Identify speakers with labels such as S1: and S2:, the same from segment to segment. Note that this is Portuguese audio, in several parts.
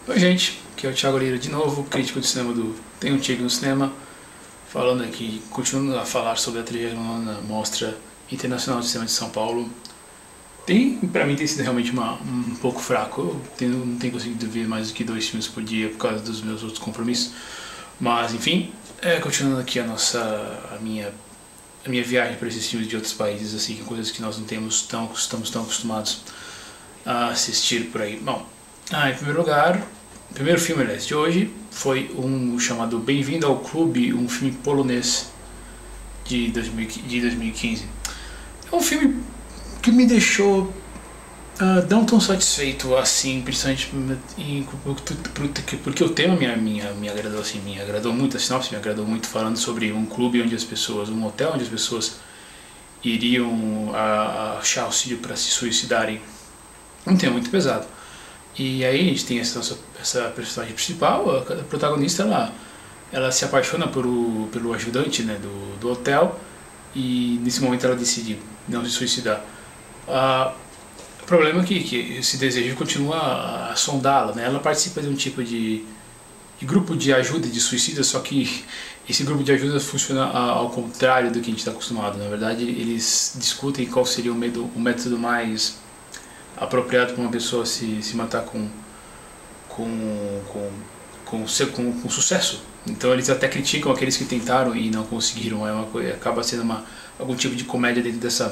S1: Oi gente, aqui é o Thiago Lira de novo, crítico de cinema do Tem um Tigre no Cinema, falando aqui, continuando a falar sobre a 39ª Mostra Internacional de Cinema de São Paulo. Pra mim tem sido realmente um pouco fraco, não tenho conseguido ver mais do que 2 filmes por dia por causa dos meus outros compromissos, mas enfim, continuando aqui a minha viagem para esses filmes de outros países, assim, coisas que nós não estamos tão acostumados a assistir por aí. Bom, em primeiro lugar, o primeiro filme, aliás, de hoje foi um chamado Bem-vindo ao Clube, um filme polonês de 2015. É um filme que me deixou não tão satisfeito assim, principalmente porque o tema me agradou, assim, me agradou muito, a sinopse me agradou muito, falando sobre um clube onde as pessoas, um hotel onde as pessoas iriam achar auxílio para se suicidarem. Um tema muito pesado. E aí a gente tem essa personagem principal, a protagonista, ela se apaixona pelo ajudante, né, do hotel, e nesse momento ela decide não se suicidar. O problema é que esse desejo continua a sondá-la, né? Ela participa de um tipo de grupo de ajuda de suicida, só que esse grupo de ajuda funciona ao contrário do que a gente está acostumado. Na verdade, eles discutem qual seria o método mais apropriado para uma pessoa se matar com sucesso. Então eles até criticam aqueles que tentaram e não conseguiram. Acaba sendo algum tipo de comédia dentro desse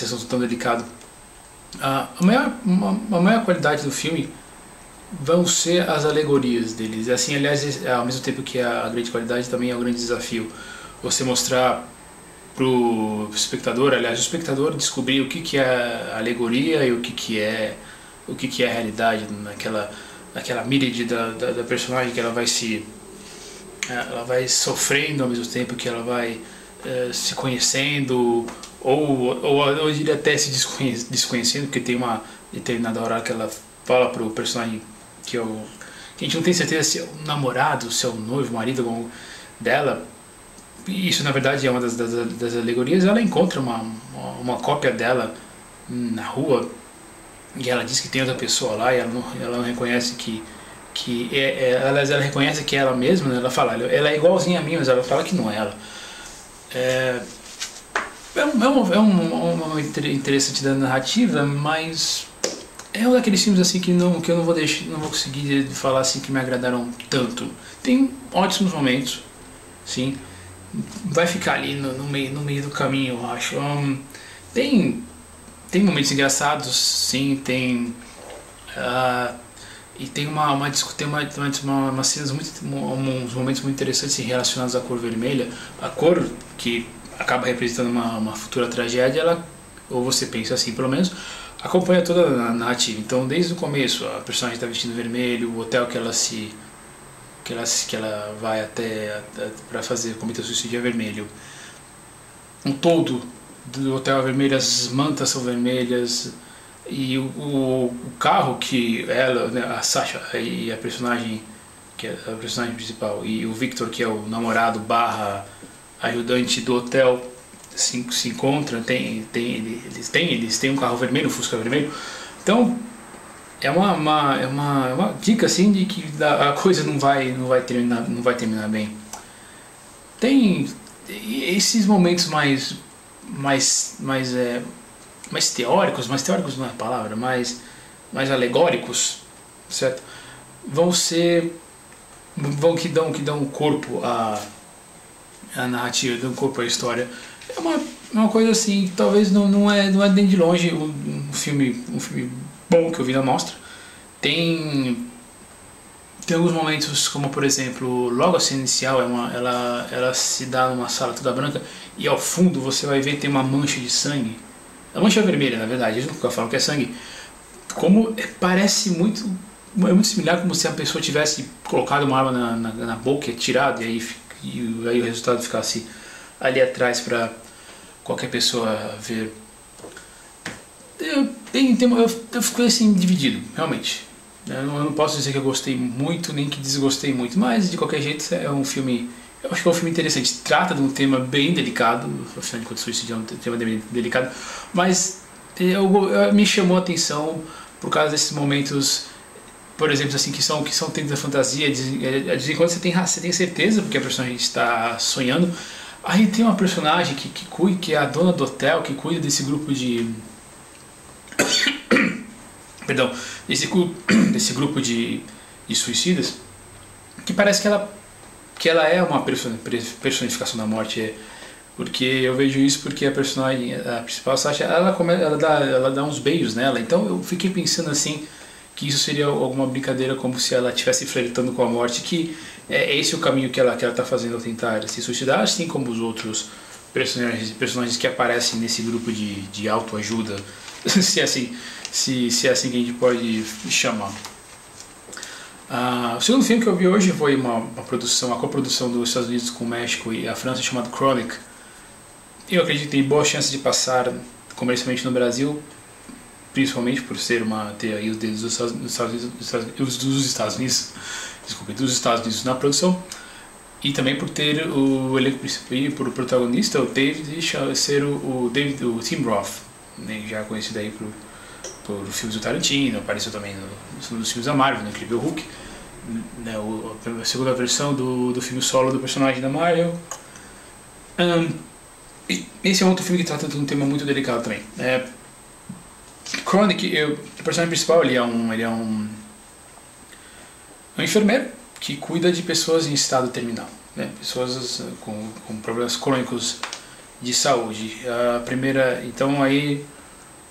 S1: assunto tão delicado. A maior qualidade do filme vão ser as alegorias deles. Assim, aliás, ao mesmo tempo que a grande qualidade, também é o grande desafio. Você mostrar pro espectador, aliás, o espectador descobrir o que é alegoria e o que é a realidade naquela míriade da personagem, que ela vai sofrendo ao mesmo tempo que ela vai se conhecendo, ou eu diria até se desconhecendo, porque tem uma determinada hora que ela fala pro personagem que a gente não tem certeza se é o namorado, se é o noivo, o marido dela. Isso na verdade é uma das alegorias. Ela encontra uma cópia dela na rua e ela diz que tem outra pessoa lá, e ela não reconhece ela reconhece que é ela mesma, né? Ela fala, ela é igualzinha a mim, mas ela fala que não é ela. Uma interessante da narrativa, mas é um daqueles filmes assim que eu não vou conseguir falar assim que me agradaram tanto. Tem ótimos momentos, sim, vai ficar ali no meio do caminho, eu acho. Tem momentos engraçados, sim, e tem umas cenas uns momentos muito interessantes relacionados à cor vermelha. A cor que acaba representando uma futura tragédia, ou você pensa assim, pelo menos, acompanha toda a narrativa. Então, desde o começo, a personagem está vestindo vermelho, o hotel que ela vai até para cometer suicídio é vermelho. Um todo do hotel é vermelho, as mantas são vermelhas, e o carro que ela, né, a Sasha e a personagem que é a personagem principal, e o Victor, que é o namorado barra ajudante do hotel, se encontram. Eles têm um carro vermelho, um Fusca vermelho. Então é uma dica assim de que a coisa não vai terminar bem. Tem esses momentos mais teóricos não é a palavra, mais alegóricos, certo? Que dão corpo à narrativa, dão corpo à história. É uma coisa assim, talvez não é nem de longe um filme bom que eu vi na mostra. Tem alguns momentos, como por exemplo, logo a cena inicial, ela se dá numa sala toda branca, e ao fundo você vai ver tem uma mancha de sangue. A mancha é vermelha, na verdade, eles nunca falam que é sangue. Parece muito, é muito similar, como se a pessoa tivesse colocado uma arma na boca e atirado, e aí o resultado ficasse ali atrás para qualquer pessoa ver. Eu fiquei assim dividido, realmente. Eu não posso dizer que eu gostei muito, nem que desgostei muito, mas de qualquer jeito é um filme. Eu acho que é um filme interessante. Trata de um tema bem delicado, afinal de contas, suicídio é um tema bem delicado, mas me chamou a atenção por causa desses momentos por exemplo, assim, que são dentro da fantasia, de vez em quando você tem certeza porque a personagem está sonhando. Aí tem uma personagem que é a dona do hotel, que cuida desse grupo de... Perdão, desse grupo de suicidas, que parece que ela é uma personificação da morte, porque eu vejo isso porque a personagem, a principal, Sasha, ela dá uns beijos nela, então eu fiquei pensando assim, que isso seria alguma brincadeira, como se ela estivesse flertando com a morte, que é esse o caminho que ela está fazendo ao tentar se suicidar, assim como os outros personagens que aparecem nesse grupo de autoajuda, se é assim que a gente pode chamar. O segundo filme que eu vi hoje foi uma coprodução dos Estados Unidos com o México e a França, chamado Chronic. Eu acredito que tem boa chance de passar comercialmente no Brasil, principalmente por ter aí os dedos dos Estados Unidos na produção, e também por ter o elenco principal e por o protagonista, o David, ser o Tim Roth, né, já conhecido aí por filmes do Tarantino, apareceu também nos filmes da Marvel, no Incrível Hulk, né, a segunda versão do filme solo do personagem da Marvel. Esse é outro filme que trata de um tema muito delicado também. Chronic, o personagem principal ele é um enfermeiro que cuida de pessoas em estado terminal, né, pessoas com problemas crônicos de saúde. Então aí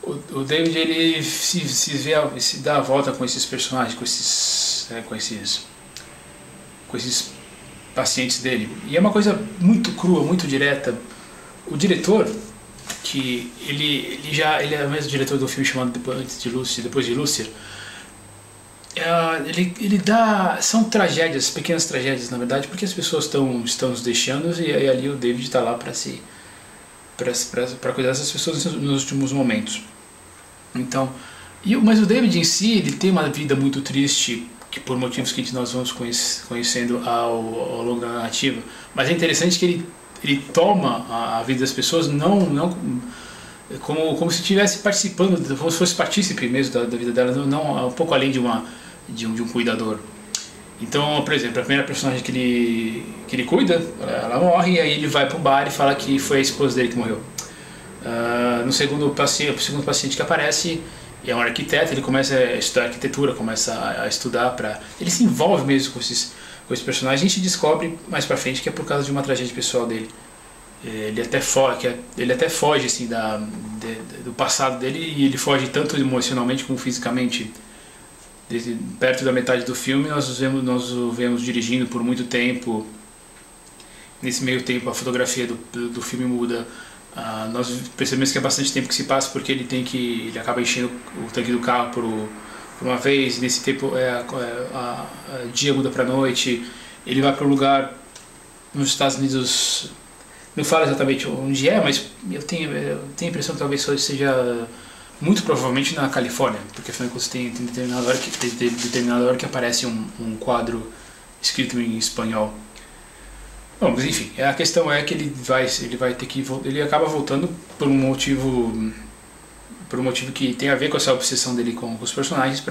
S1: o David ele se dá a volta com esses personagens, com esses pacientes dele, e é uma coisa muito crua, muito direta. O diretor, que ele é o mesmo diretor do filme chamado Depois de Lúcifer, ele dá, são tragédias, pequenas tragédias na verdade, porque as pessoas estão nos deixando, e aí ali o David está lá para cuidar dessas pessoas nos últimos momentos. Então, mas o David em si, ele tem uma vida muito triste, que por motivos que nós vamos conhecendo ao longo da narrativa, mas é interessante que ele toma a vida das pessoas não como se estivesse participando, como se fosse partícipe mesmo da vida delas, não um pouco além de um cuidador. Então, por exemplo, a primeira personagem que ele cuida, ela morre, e aí ele vai para um bar e fala que foi a esposa dele que morreu. O segundo paciente que aparece é um arquiteto, ele começa a estudar arquitetura, começa a estudar ele se envolve mesmo com esses personagens. A gente descobre mais pra frente que é por causa de uma tragédia pessoal dele. Ele até foge assim, do passado dele, e ele foge tanto emocionalmente como fisicamente. Perto da metade do filme nós o vemos dirigindo por muito tempo. Nesse meio tempo a fotografia do filme muda. Nós percebemos que é bastante tempo que se passa, porque ele acaba enchendo o tanque do carro por uma vez, e nesse tempo dia muda para noite. Ele vai para um lugar nos Estados Unidos, não falo exatamente onde é, mas eu tenho a impressão que talvez seja muito provavelmente na Califórnia, porque afinal de contas tem determinada hora que aparece um quadro escrito em espanhol. Bom, mas enfim, a questão é que ele acaba voltando por um motivo que tem a ver com essa obsessão dele com os personagens,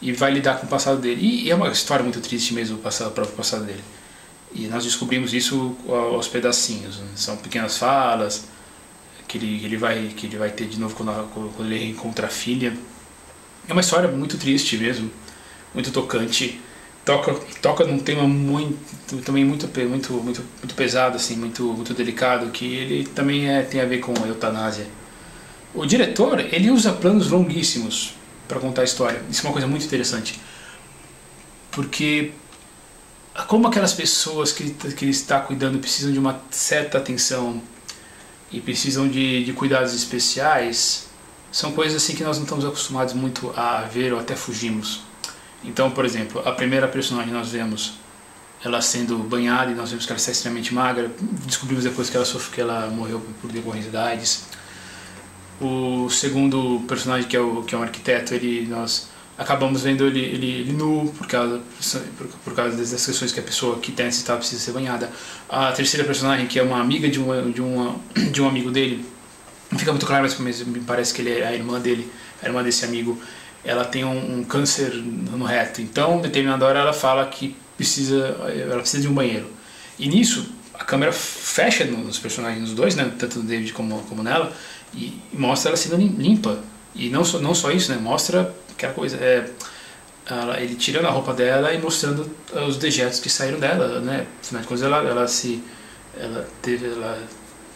S1: e vai lidar com o passado dele. E é uma história muito triste mesmo, o próprio passado dele. E nós descobrimos isso aos pedacinhos, né? São pequenas falas que ele vai ter de novo quando ele reencontra a filha. É uma história muito triste mesmo, muito tocante. Toca num tema também muito pesado, assim, muito delicado, que ele também tem a ver com a eutanásia. O diretor, ele usa planos longuíssimos para contar a história. Isso é uma coisa muito interessante, porque como aquelas pessoas que ele está cuidando precisam de uma certa atenção e precisam de cuidados especiais, são coisas assim que nós não estamos acostumados muito a ver, ou até fugimos. Então, por exemplo, a primeira personagem nós vemos ela sendo banhada, e nós vemos que ela está extremamente magra. Descobrimos depois que ela morreu por decorrência da AIDS. O segundo personagem, que é um arquiteto, nós acabamos vendo ele nu por causa das questões que a pessoa que tem esse estado precisa ser banhada. A terceira personagem, que é uma amiga de um amigo dele, não fica muito claro, mas me parece que ele é a irmã dele. a irmã desse amigo, ela tem um câncer no reto. Então, em determinada hora, ela fala que ela precisa de um banheiro. E nisso, a câmera fecha nos personagens, nos dois, né, tanto no David como nela, e mostra ela sendo limpa. E não só isso, né, mostra aquela coisa, ele tirando a roupa dela e mostrando os dejetos que saíram dela, né? Afinal de contas, ela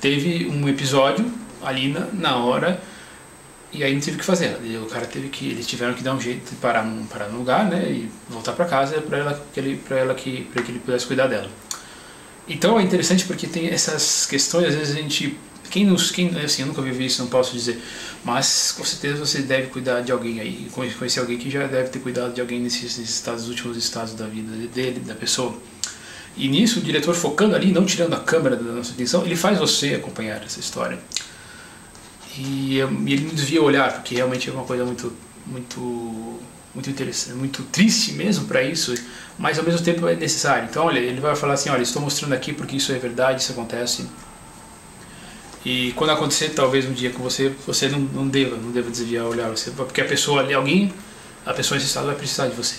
S1: teve um episódio ali na hora, e aí não teve o que fazer. Eles tiveram que dar um jeito de parar no lugar, né? E voltar para casa para que ele pudesse cuidar dela. Então é interessante porque tem essas questões, às vezes a gente... assim, eu nunca vivi isso, não posso dizer, mas com certeza você deve cuidar de alguém aí, conhecer alguém que já deve ter cuidado de alguém nesses últimos estados da vida dele, da pessoa. E nisso, o diretor focando ali, não tirando a câmera da nossa atenção, ele faz você acompanhar essa história. E ele não desvia o olhar, porque realmente é uma coisa muito interessante, muito triste mesmo para isso, mas ao mesmo tempo é necessário. Então, olha, ele vai falar assim, olha, estou mostrando aqui porque isso é verdade, isso acontece. E quando acontecer, talvez um dia com você não deva desviar o olhar, porque a pessoa ali, a pessoa nesse estado vai precisar de você.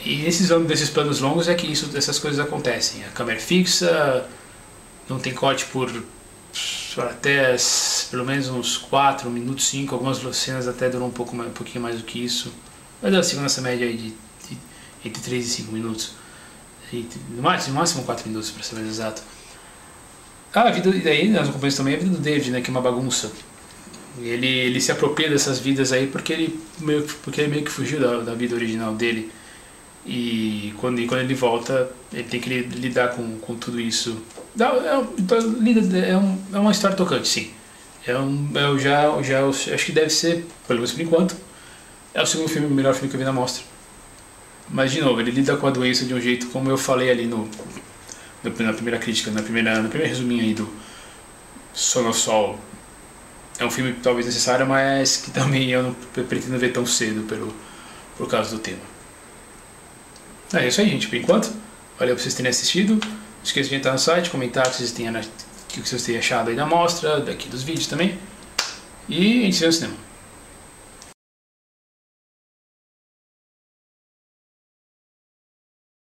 S1: E desses planos longos é que essas coisas acontecem. A câmera é fixa, não tem corte por até pelo menos uns 4 minutos, 5, algumas cenas até duram um pouquinho mais do que isso. Mas eu sigo nessa média aí de entre 3 e 5 minutos. No máximo 4 minutos, para ser mais exato. A vida, e daí nós acompanhamos também a vida do David, né, que é uma bagunça. Ele se apropria dessas vidas aí porque ele meio que fugiu da vida original dele. E quando ele volta, ele tem que lidar com tudo isso. É uma história tocante, sim. Eu acho que deve ser, pelo menos por enquanto, é o segundo filme, o melhor filme que eu vi na mostra. Mas de novo, ele lida com a doença de um jeito, como eu falei ali na primeira crítica, no primeiro resuminho aí do Son of Saul. É um filme talvez necessário, mas que também eu não pretendo ver tão cedo por causa do tema. É isso aí, gente, por enquanto. Valeu por vocês terem assistido. Não esqueça de entrar no site, comentar o que vocês têm achado aí da mostra, daqui dos vídeos também. E a gente se vê no cinema.